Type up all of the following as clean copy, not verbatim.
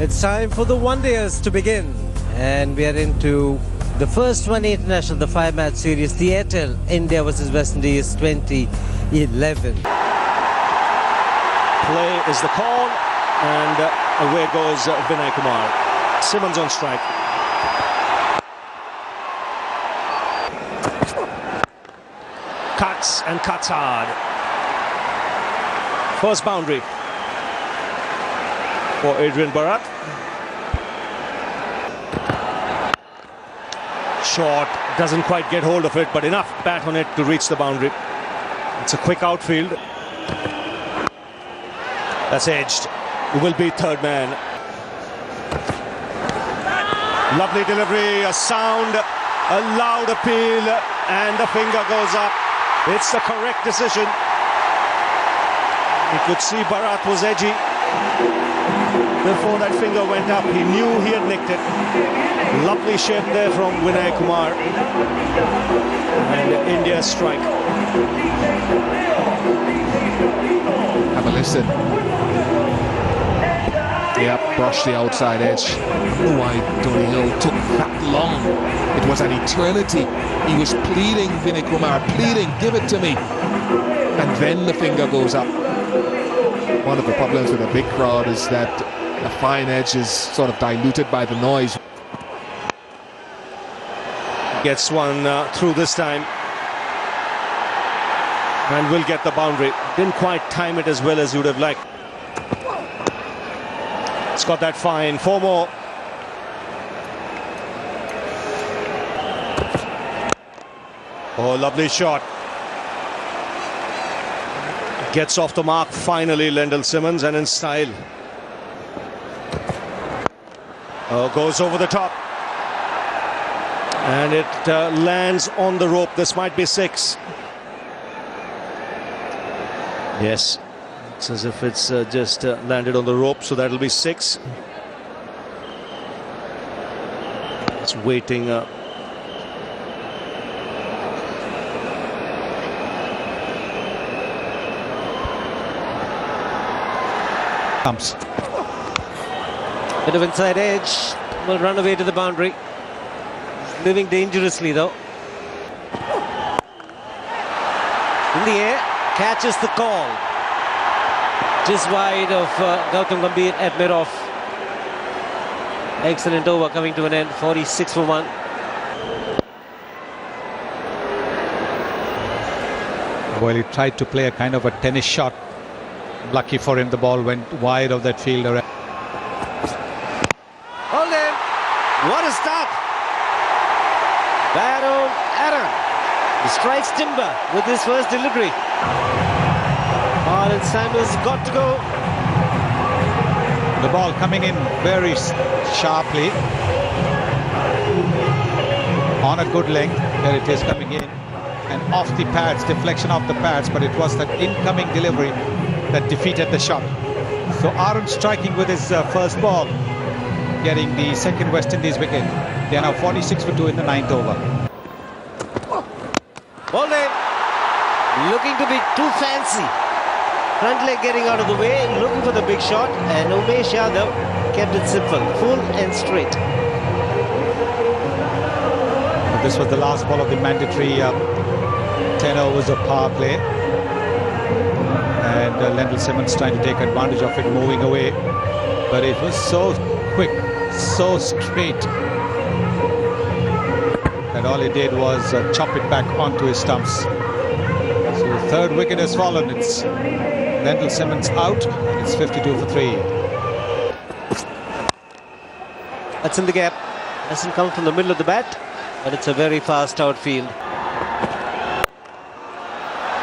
It's time for the one-dayers to begin, and we are into the first one-day international, the 5-match series, the Airtel India versus West Indies 2011. Play is the call, and away goes Vinay Kumar. Simmons on strike. Cuts and cuts hard. First boundary for Adrian Bharat. Short, doesn't quite get hold of it, but enough bat on it to reach the boundary. It's a quick outfield. That's edged. It will be third man. Lovely delivery, a sound, a loud appeal, and the finger goes up. It's the correct decision. You could see Bharat was edgy before that finger went up. He knew he had nicked it. Lovely shape there from Vinay Kumar. And India strike. Have a listen. Yep, brushed the outside edge. I don't know why Tony Hill took that long. It was an eternity. He was pleading, Vinay Kumar, pleading, give it to me. And then the finger goes up. One of the problems with a big crowd is that the fine edge is sort of diluted by the noise. Gets one through this time. And will get the boundary. Didn't quite time it as well as you would have liked. It's got that fine. 4 more. Oh, lovely shot. Gets off the mark finally, Lendl Simmons, and in style. Oh, goes over the top. And it lands on the rope. This might be 6. Yes. It's as if it's just landed on the rope, so that'll be 6. It's waiting. Comes. Bit of inside edge. Will run away to the boundary. Living dangerously though. In the air, catches the call. Just wide of Gautam Gambhir at mid-off. Excellent over coming to an end. 46 for 1. Well, he tried to play a kind of a tennis shot. Lucky for him, the ball went wide of that fielder. Hold him! What a start! Baron Aaron. He strikes timber with his first delivery. Marlon Samuels got to go. The ball coming in very sharply. On a good length. There it is coming in. And off the pads, deflection off the pads, but it was that incoming delivery that defeated the shot. So Aaron striking with his first ball, getting the second West Indies wicket. They are now 46 for 2 in the 9th over. Bolden looking to be too fancy. Front leg getting out of the way, looking for the big shot, and Umesh Yadav kept it simple, full and straight. This was the last ball of the mandatory 10 overs of power play. And Lendl Simmons trying to take advantage of it, moving away. But it was so quick, so straight, that all he did was chop it back onto his stumps. So the third wicket has fallen. It's Lendl Simmons out. It's 52 for 3. That's in the gap. Doesn't come from the middle of the bat, but it's a very fast outfield.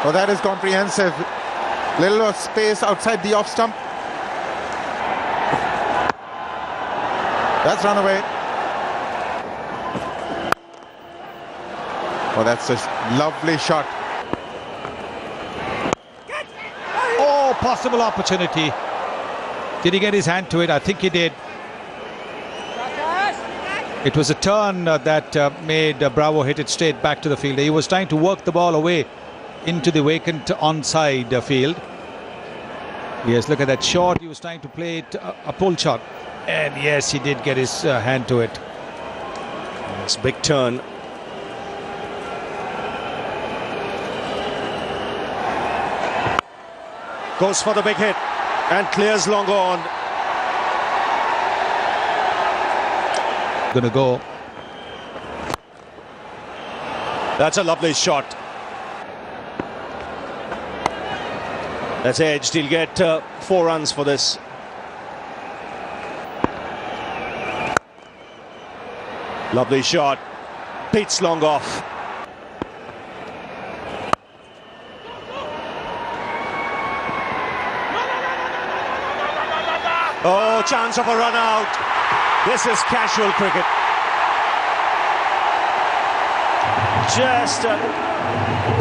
Oh, that is comprehensive. Little space outside the off stump. That's run away. Oh, that's a lovely shot. Oh, possible opportunity. Did he get his hand to it? I think he did. It was a turn that made Bravo hit it straight back to the fielder. He was trying to work the ball away into the vacant onside field. Yes, look at that shot. He was trying to play it a pull shot. And yes, he did get his hand to it. It's a big turn. Goes for the big hit and clears long on. Gonna go. That's a lovely shot. That's edged. He'll get 4 runs for this. Lovely shot. Beats long off. Oh, chance of a run out. This is casual cricket. Just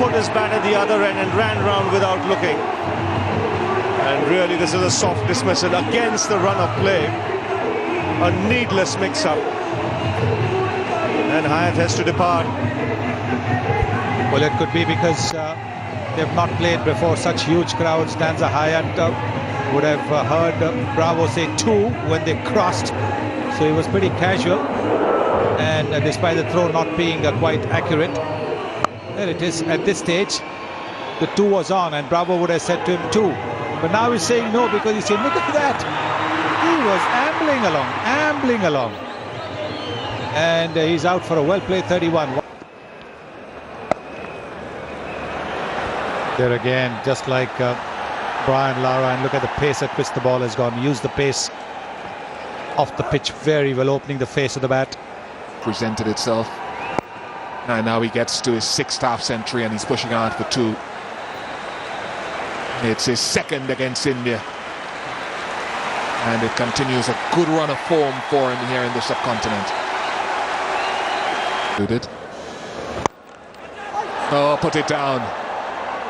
put his bat at the other end and ran round without looking. And really, this is a soft dismissal against the run of play. A needless mix-up. And Hyatt has to depart. Well, it could be because they've not played before such huge crowds. Danza Hyatt would have heard Bravo say 2 when they crossed. So he was pretty casual. And despite the throw not being quite accurate, there it is at this stage. The 2 was on and Bravo would have said to him 2. But now he's saying no because he's saying, look at that. He was ambling along. And he's out for a well-played 31. There again, just like Brian Lara, and look at the pace at which the ball has gone. Used the pace off the pitch very well, opening the face of the bat. Presented itself. And now he gets to his 6th half century and he's pushing hard for 2. It's his 2nd against India. And it continues a good run of form for him here in the subcontinent. Oh, put it down.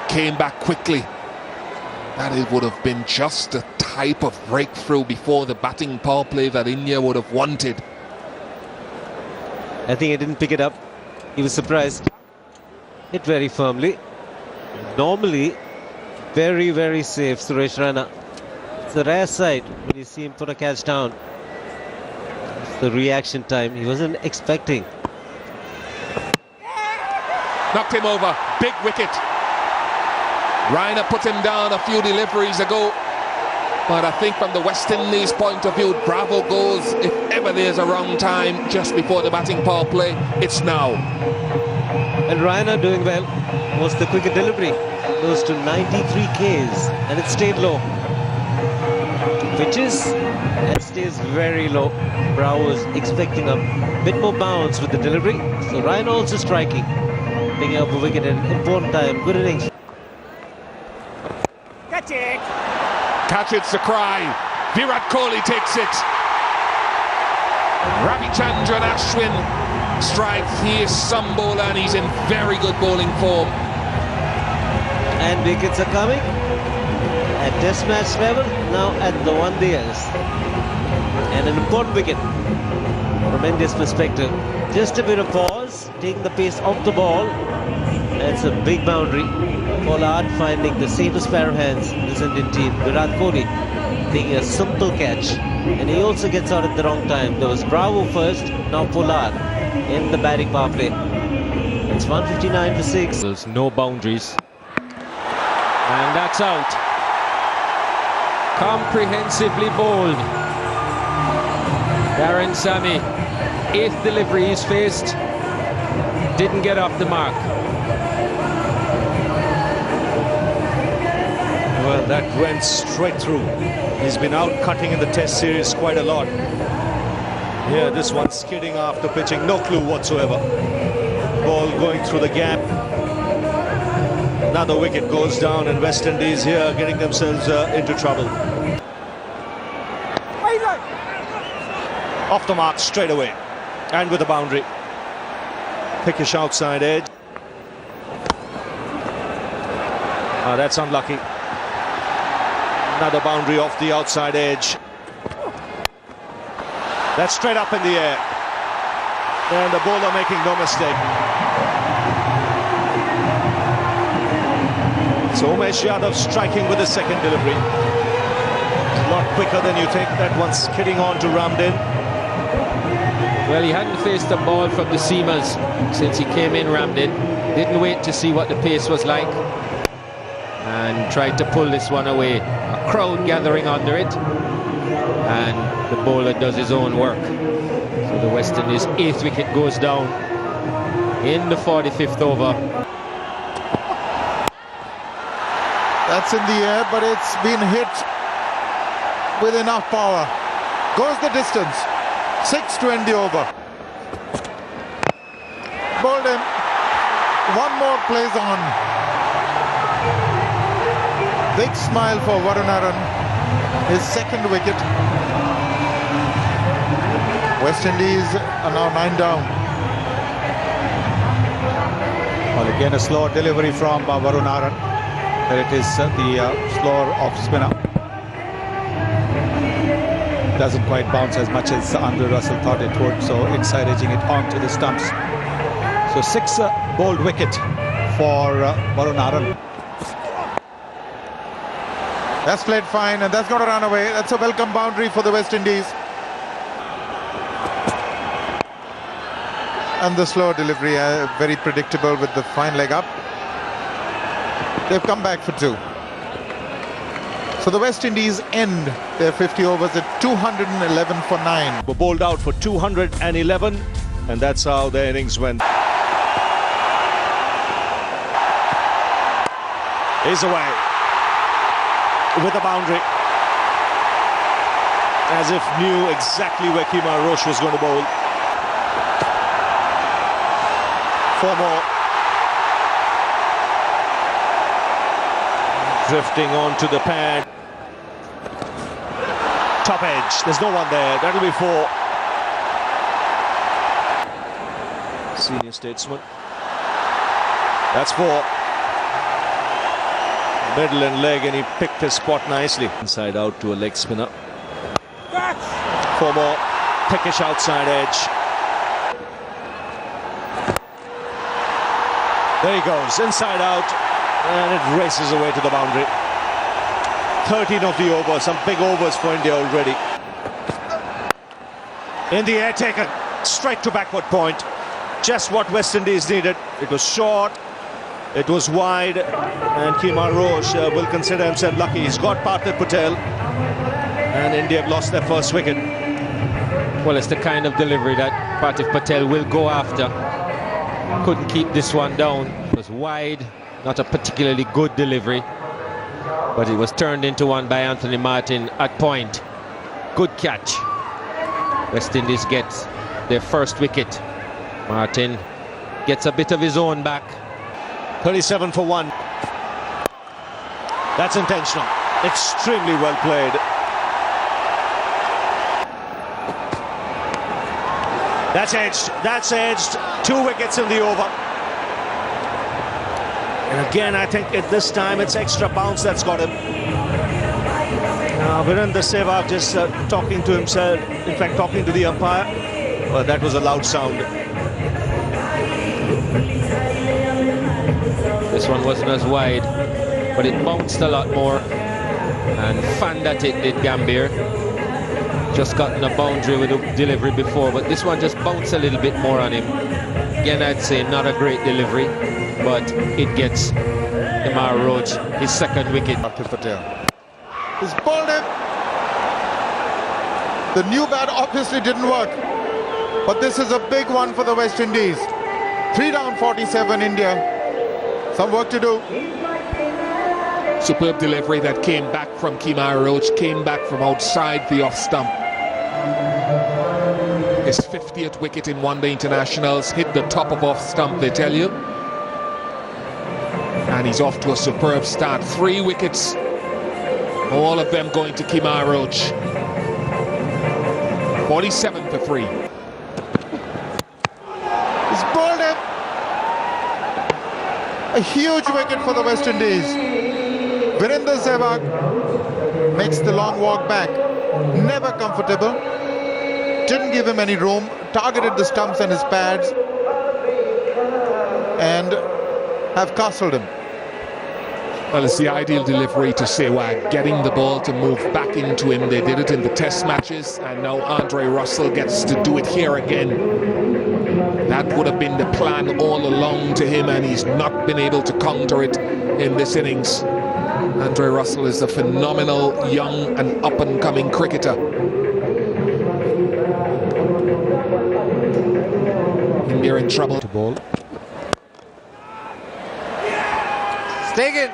Came back quickly. That it would have been just the type of breakthrough before the batting power play that India would have wanted. I think he didn't pick it up. He was surprised. Hit very firmly. Normally, very, very safe, Suresh Raina. It's a rare sight when you see him put a catch down. It's the reaction time. He wasn't expecting. Knocked him over. Big wicket. Raina put him down a few deliveries ago. But I think from the West Indies point of view, Bravo goes, if ever there's a wrong time just before the batting power play, it's now. And Raina doing well. Was the quicker delivery. Goes to 93 Ks and it stayed low. Pitches and stays very low. Bravo is expecting a bit more bounce with the delivery. So Raina also striking. Picking up a wicket at an important time. Good innings. Catch it! Catch it's the cry. Virat Kohli takes it. Ravichandran Ashwin strikes. He is some bowler and he's in very good bowling form. And wickets are coming at test match level, now at the one days. And an important wicket from India's perspective. Just a bit of pause, taking the pace off the ball. That's a big boundary. Pollard finding the safest pair of hands in this Indian team. Virat Kohli taking a simple catch. And he also gets out at the wrong time. There was Bravo first, now Pollard in the batting power play. It's 159 for 6. There's no boundaries. And that's out. Comprehensively bowled. Darren Sammy, 8th delivery he's faced. Didn't get off the mark. Well, that went straight through. He's been out cutting in the test series quite a lot. Yeah, this one skidding after pitching, no clue whatsoever. Ball going through the gap. Another wicket goes down and West Indies here getting themselves into trouble. Off the mark straight away and with a boundary. Pickish outside edge. That's unlucky. Another boundary off the outside edge. That's straight up in the air. And the bowler making no mistake. So Umesh Yadav striking with the 2nd delivery. A lot quicker than you think. That one's skidding on to Ramdin. Well, he hadn't faced a ball from the seamers since he came in, Ramdin. Didn't wait to see what the pace was like and tried to pull this one away. A crowd gathering under it, and the bowler does his own work. So the West Indies' 8th wicket goes down in the 45th over. That's in the air, but it's been hit with enough power. Goes the distance. 6 to end the over. Bowled him. One more plays on. Big smile for Varunaran. His 2nd wicket. West Indies are now 9 down. Well, again, a slow delivery from Varunaran. There it is, the slower off spinner. Doesn't quite bounce as much as Andre Russell thought it would, so inside edging it onto the stumps. So 6 bowled wicket for Varunaran. That's played fine, and that's got to run away. That's a welcome boundary for the West Indies. And the slow delivery, very predictable with the fine leg up. They've come back for 2. So the West Indies end their 50 overs at 211 for 9. Were bowled out for 211, and that's how their innings went. Is away with a boundary, as if knew exactly where Kemar Roach was going to bowl. 4 more. Drifting onto the pad. Top edge. There's no one there. That'll be 4. Senior statesman. That's 4. Middle and leg, and he picked his spot nicely. Inside out to a leg spinner. 4 more. Pickish outside edge. There he goes. Inside out. And it races away to the boundary. 13 of the over. Some big overs for India already. In the air, taken. Straight to backward point. Just what West Indies needed. It was short. It was wide. And Kemar Roach will consider himself lucky. He's got Partner Patel. And India have lost their first wicket. Well, it's the kind of delivery that Partner Patel will go after. Couldn't keep this one down. It was wide. Not a particularly good delivery, but it was turned into one by Anthony Martin at point. Good catch. West Indies gets their first wicket. Martin gets a bit of his own back. 37 for 1. That's intentional. Extremely well played. That's edged. That's edged. 2 wickets in the over. And again, I think at this time it's extra bounce that's got him. Now, Virendra Sehwag just talking to himself, in fact, talking to the umpire. Well, that was a loud sound. This one wasn't as wide, but it bounced a lot more. And fanned at it did Gambhir. Just gotten a boundary with a delivery before, but this one just bounced a little bit more on him. Again, I'd say not a great delivery, but it gets Kemar Roach his 2nd wicket. After Patel. He's bowled him. The new bat obviously didn't work, but this is a big one for the West Indies. 3 down, 47 India. Some work to do. Superb delivery that came back from Kemar Roach, came back from outside the off stump. His 50th wicket in one-day internationals, hit the top of off stump, they tell you. And he's off to a superb start. 3 wickets, all of them going to Kemar Roach. 47 for 3. He's bowled him. A huge wicket for the West Indies. Virendra Sehwag makes the long walk back. Never comfortable. Didn't give him any room. Targeted the stumps and his pads. And have castled him. Well, it's the ideal delivery to Sehwag, getting the ball to move back into him. They did it in the test matches, and now Andre Russell gets to do it here again. That would have been the plan all along to him, and he's not been able to counter it in this innings. Andre Russell is a phenomenal young and up-and-coming cricketer. India in trouble. To bowl. Taken.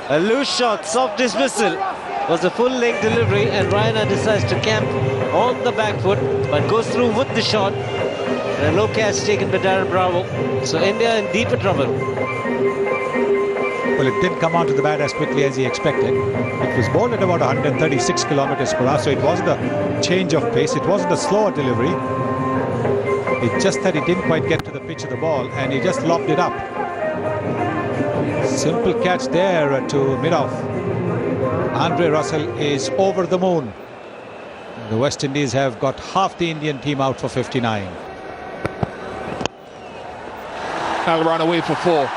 A loose shot, soft dismissal. Was a full leg delivery, and Raina decides to camp on the back foot, but goes through with the shot. And a low catch taken by Darren Bravo. So India in deeper trouble. Well, it didn't come onto the bat as quickly as he expected. It was bowled at about 136 kilometers per hour, so it wasn't a change of pace. It wasn't a slower delivery. It's just that he didn't quite get to the pitch of the ball, and he just lobbed it up. Simple catch there to mid-off. Andre Russell is over the moon. The West Indies have got half the Indian team out for 59. I'll run away for 4.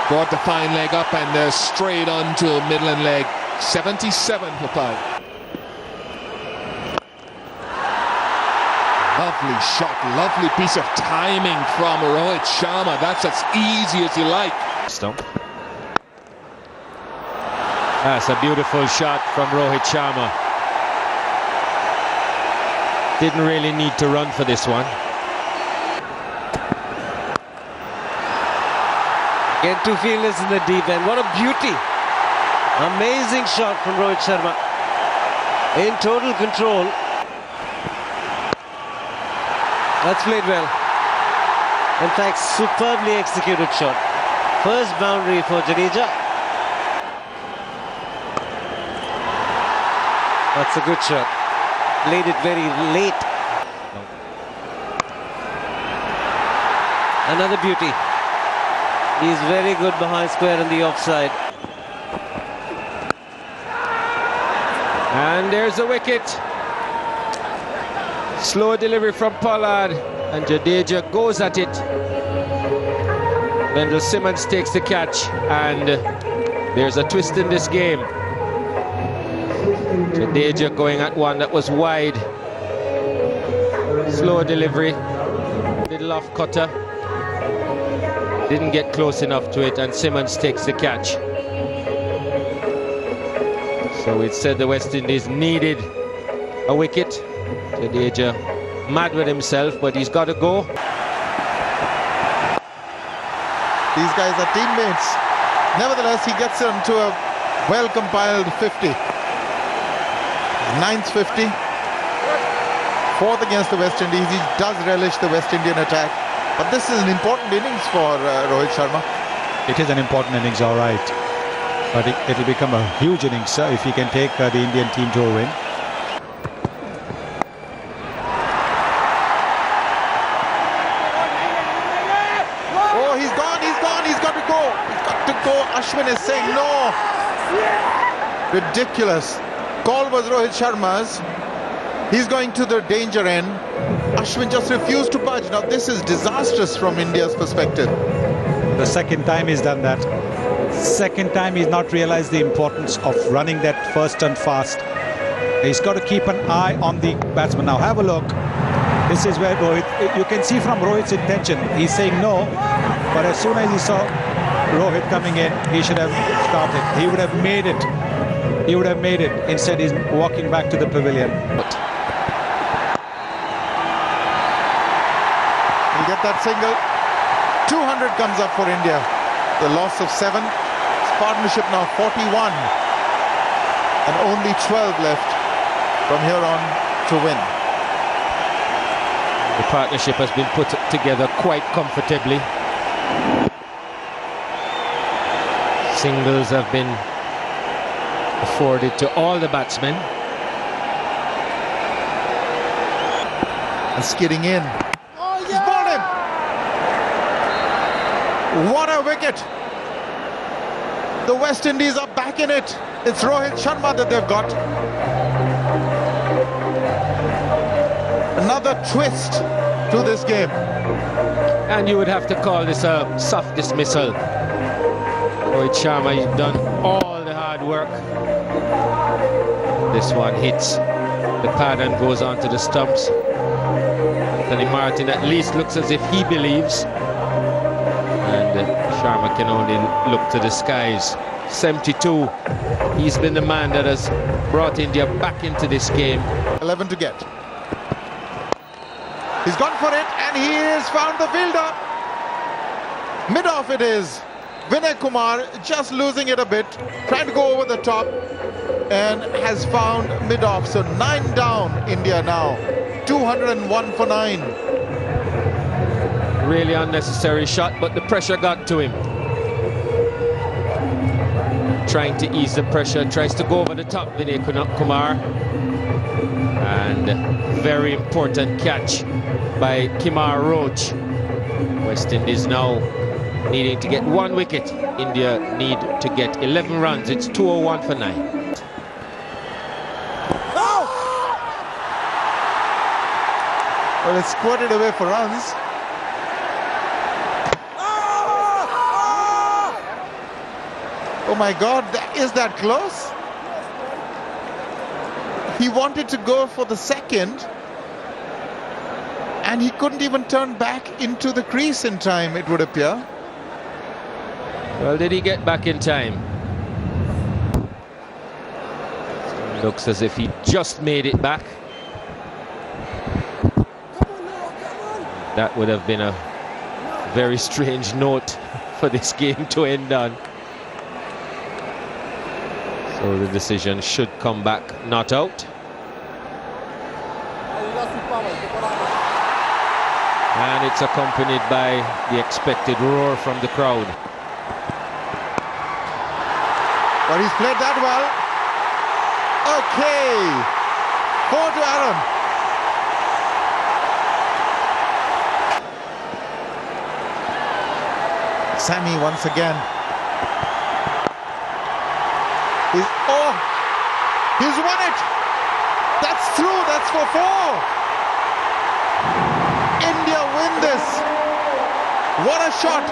Brought the fine leg up and straight on to Midland leg. 77 for 5. Lovely shot, lovely piece of timing from Rohit Sharma. That's as easy as you like. Stump. That's a beautiful shot from Rohit Sharma. Didn't really need to run for this one. Again, 2 fielders in the deep end. What a beauty. Amazing shot from Rohit Sharma. In total control. That's played well. In fact, superbly executed shot. First boundary for Jadeja. That's a good shot. Played it very late. Another beauty. He's very good behind square in the offside. And there's a wicket. Slow delivery from Pollard, and Jadeja goes at it. Wendell Simmons takes the catch, and there's a twist in this game. Jadeja going at one that was wide. Slow delivery, little off cutter. Didn't get close enough to it, and Simmons takes the catch. So it said the West Indies needed a wicket. Jadeja mad with himself, but he's got to go. These guys are teammates. Nevertheless, he gets them to a well-compiled 50. 9th 50. 4th against the West Indies. He does relish the West Indian attack. But this is an important innings for Rohit Sharma. It is an important innings, all right. But it'll become a huge innings if he can take the Indian team to a win. Oh, he's gone, he's got to go. He's got to go. Ashwin is saying no. Ridiculous. Call was Rohit Sharma's. He's going to the danger end. Ashwin just refused to budge. Now this is disastrous from India's perspective. The second time he's done that. Second time he's not realized the importance of running that first and fast. He's got to keep an eye on the batsman. Now have a look. This is where Rohit, you can see from Rohit's intention. He's saying no, but as soon as he saw Rohit coming in, he should have started. He would have made it. He would have made it. Instead, he's walking back to the pavilion. He'll get that single. 200 comes up for India. The loss of 7. It's partnership now 41. And only 12 left from here on to win. The partnership has been put together quite comfortably. Singles have been afforded to all the batsmen. And skidding in. Oh, he's bowled him. What a wicket. The West Indies are back in it. It's Rohit Sharma that they've got. Another twist to this game. And you would have to call this a soft dismissal. Rohit Sharma, he's done all the hard work. This one hits the pad and goes onto the stumps. Anthony Martin at least looks as if he believes. And Sharma can only look to the skies. 72. He's been the man that has brought India back into this game. 11 to get. He's gone for it and he has found the fielder. Mid-off it is. Vinay Kumar just losing it a bit, trying to go over the top and has found mid-off. So 9 down India now. 201 for 9. Really unnecessary shot, but the pressure got to him. Trying to ease the pressure, tries to go over the top, Vinay Kumar. And very important catch by Kumar Roach. West Indies now needing to get 1 wicket. India need to get 11 runs. It's 201 for 9. Well, it's squirted away for runs. Oh my God, is that close? He wanted to go for the second and he couldn't even turn back into the crease in time, it would appear. Well, did he get back in time? Looks as if he just made it back. That would have been a very strange note for this game to end on. So the decision should come back not out. And it's accompanied by the expected roar from the crowd. But he's played that well. Okay. 4 to Aaron. Sammy once again. He's won it. That's through. That's for 4. India win this. What a shot.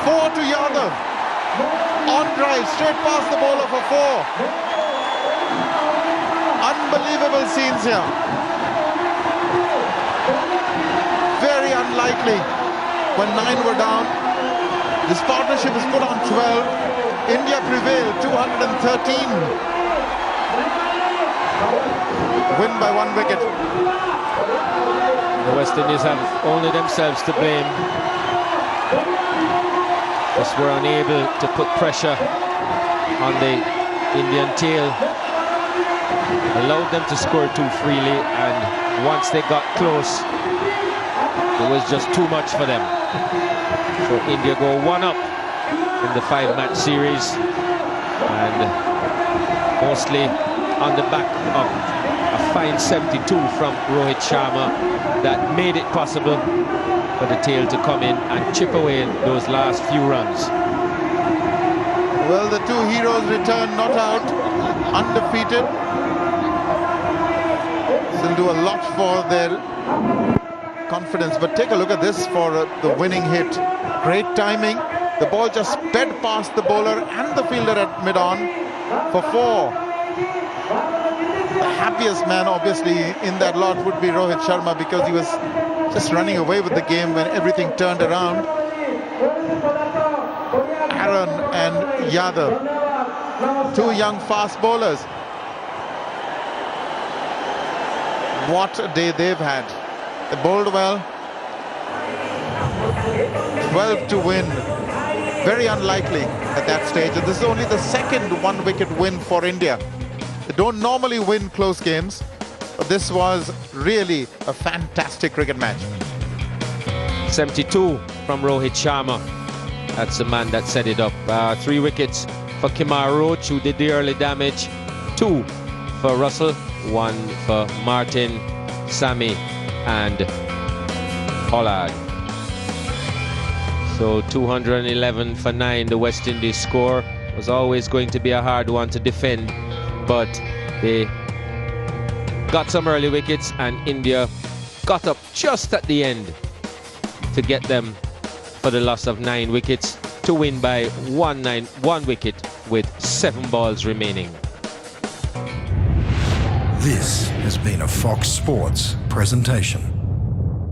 4 to Yadav. On drive, straight past the bowler for 4. Unbelievable scenes here. Very unlikely when 9 were down. This partnership is put on 12. India prevailed, 213. Win by 1 wicket. The West Indies have only themselves to blame. Just were unable to put pressure on the Indian tail. Allowed them to score too freely, and once they got close, it was just too much for them. So India go 1 up in the 5-match series, and mostly on the back of a fine 72 from Rohit Sharma that made it possible for the tail to come in and chip away those last few runs. Well, the 2 heroes return not out, undefeated. This will do a lot for their confidence, but take a look at this for the winning hit. Great timing. The ball just sped past the bowler and the fielder at mid-on for 4. The happiest man obviously in that lot would be Rohit Sharma, because he was just running away with the game when everything turned around. Aaron and Yadav, 2 young fast bowlers. What a day they've had. They bowled well. 12 to win. Very unlikely at that stage. And this is only the second 1-wicket win for India. They don't normally win close games, but this was really a fantastic cricket match. 72 from Rohit Sharma. That's the man that set it up. 3 wickets for Kumar Roach, who did the early damage. 2 for Russell, 1 for Martin, Sammy and Pollard. So 211 for 9, the West Indies score. Was always going to be a hard one to defend, but they got some early wickets and India got up just at the end to get them for the loss of 9 wickets to win by 1 wicket with 7 balls remaining. This has been a Fox Sports presentation.